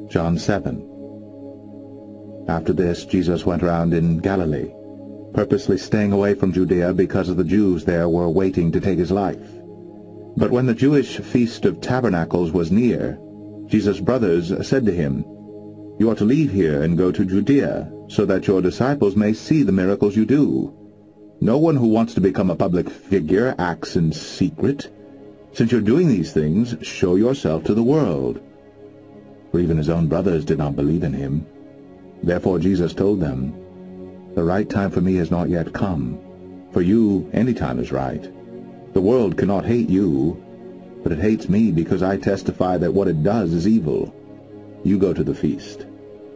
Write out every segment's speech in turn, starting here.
John 7. After this, Jesus went around in Galilee, purposely staying away from Judea because of the Jews there were waiting to take his life. But when the Jewish feast of Tabernacles was near, Jesus' brothers said to him, "You ought to leave here and go to Judea, so that your disciples may see the miracles you do. No one who wants to become a public figure acts in secret. Since you're doing these things, show yourself to the world." For even his own brothers did not believe in him. Therefore Jesus told them, "The right time for me has not yet come. For you, any time is right. The world cannot hate you, but it hates me because I testify that what it does is evil. You go to the feast.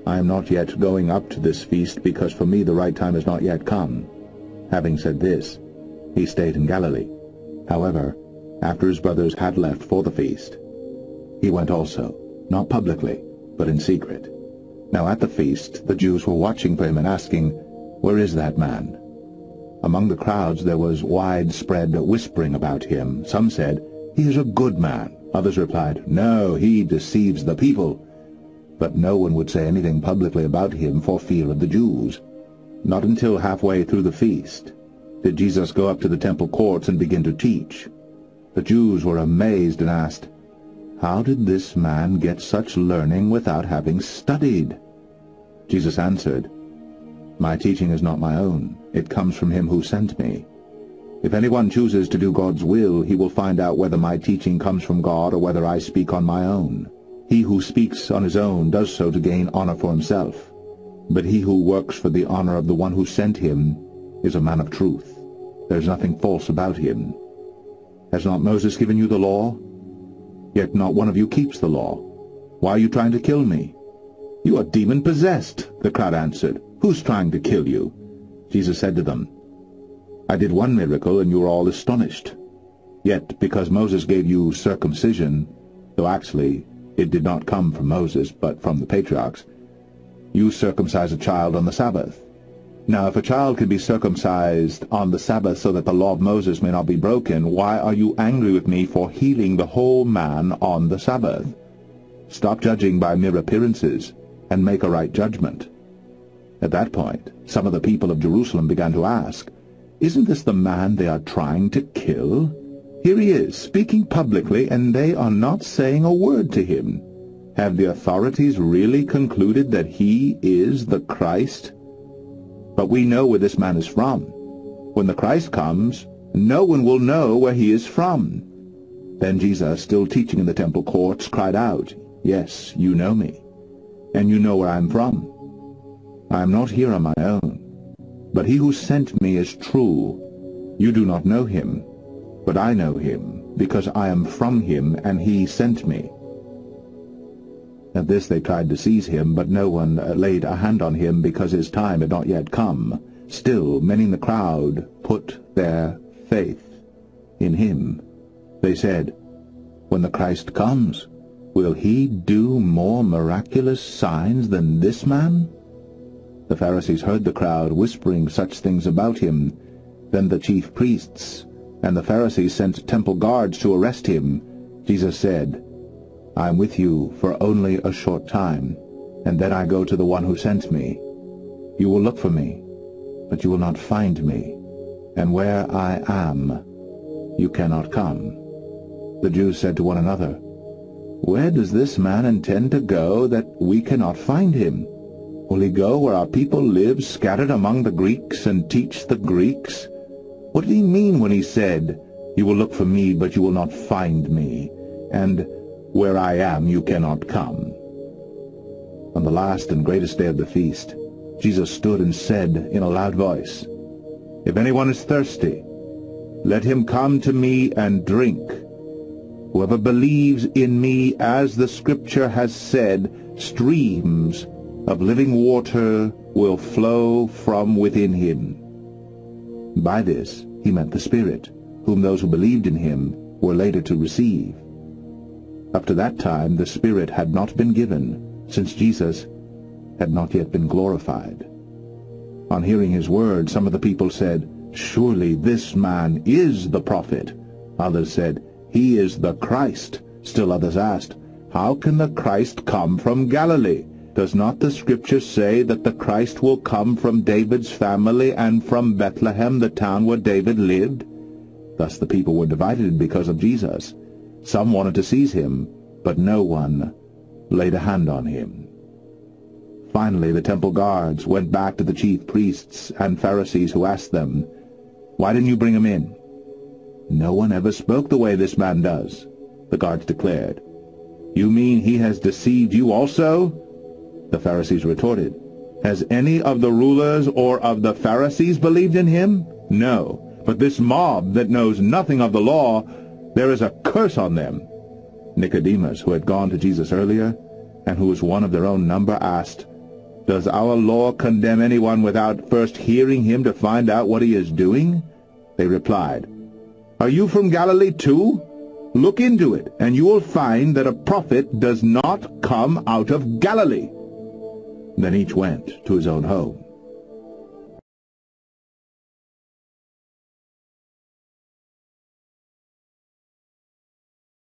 I am not yet going up to this feast because for me the right time has not yet come." Having said this, he stayed in Galilee. However, after his brothers had left for the feast, he went also, not publicly, but in secret. Now at the feast the Jews were watching for him and asking, "Where is that man?" Among the crowds there was widespread whispering about him. Some said, "He is a good man." Others replied, "No, he deceives the people." But no one would say anything publicly about him for fear of the Jews. Not until halfway through the feast did Jesus go up to the temple courts and begin to teach. The Jews were amazed and asked, "How did this man get such learning without having studied?" Jesus answered, "My teaching is not my own. It comes from him who sent me. If anyone chooses to do God's will, he will find out whether my teaching comes from God or whether I speak on my own. He who speaks on his own does so to gain honor for himself. But he who works for the honor of the one who sent him is a man of truth. There is nothing false about him. Has not Moses given you the law? Yet not one of you keeps the law. Why are you trying to kill me?" "You are demon-possessed," the crowd answered. "Who's trying to kill you?" Jesus said to them, "I did one miracle and you are all astonished. Yet because Moses gave you circumcision, though actually it did not come from Moses but from the patriarchs, you circumcise a child on the Sabbath. Now if a child can be circumcised on the Sabbath so that the law of Moses may not be broken, why are you angry with me for healing the whole man on the Sabbath? Stop judging by mere appearances and make a right judgment." At that point, some of the people of Jerusalem began to ask, "Isn't this the man they are trying to kill? Here he is, speaking publicly, and they are not saying a word to him. Have the authorities really concluded that he is the Christ? But we know where this man is from. When the Christ comes, no one will know where he is from." Then Jesus, still teaching in the temple courts, cried out, "Yes, you know me, and you know where I am from. I am not here on my own, but he who sent me is true. You do not know him, but I know him, because I am from him, and he sent me." At this they tried to seize him, but no one laid a hand on him because his time had not yet come. Still, many in the crowd put their faith in him. They said, "When the Christ comes, will he do more miraculous signs than this man?" The Pharisees heard the crowd whispering such things about him. Then the chief priests and the Pharisees sent temple guards to arrest him. Jesus said, "I am with you for only a short time, and then I go to the one who sent me. You will look for me, but you will not find me, and where I am, you cannot come." The Jews said to one another, "Where does this man intend to go that we cannot find him? Will he go where our people live, scattered among the Greeks, and teach the Greeks? What did he mean when he said, 'You will look for me, but you will not find me,' and 'Where I am, you cannot come'?" On the last and greatest day of the feast, Jesus stood and said in a loud voice, "If anyone is thirsty, let him come to me and drink. Whoever believes in me, as the Scripture has said, streams of living water will flow from within him." By this he meant the Spirit, whom those who believed in him were later to receive. Up to that time the Spirit had not been given, since Jesus had not yet been glorified. On hearing his words, some of the people said, "Surely this man is the prophet." Others said, "He is the Christ." Still others asked, "How can the Christ come from Galilee? Does not the Scripture say that the Christ will come from David's family and from Bethlehem, the town where David lived?" Thus the people were divided because of Jesus. Some wanted to seize him, but no one laid a hand on him. Finally, the temple guards went back to the chief priests and Pharisees, who asked them, "Why didn't you bring him in?" "No one ever spoke the way this man does," the guards declared. "You mean he has deceived you also?" The Pharisees retorted, "Has any of the rulers or of the Pharisees believed in him? No, but this mob that knows nothing of the law, there is a curse on them." Nicodemus, who had gone to Jesus earlier, and who was one of their own number, asked, "Does our law condemn anyone without first hearing him to find out what he is doing?" They replied, "Are you from Galilee too? Look into it, and you will find that a prophet does not come out of Galilee." Then each went to his own home.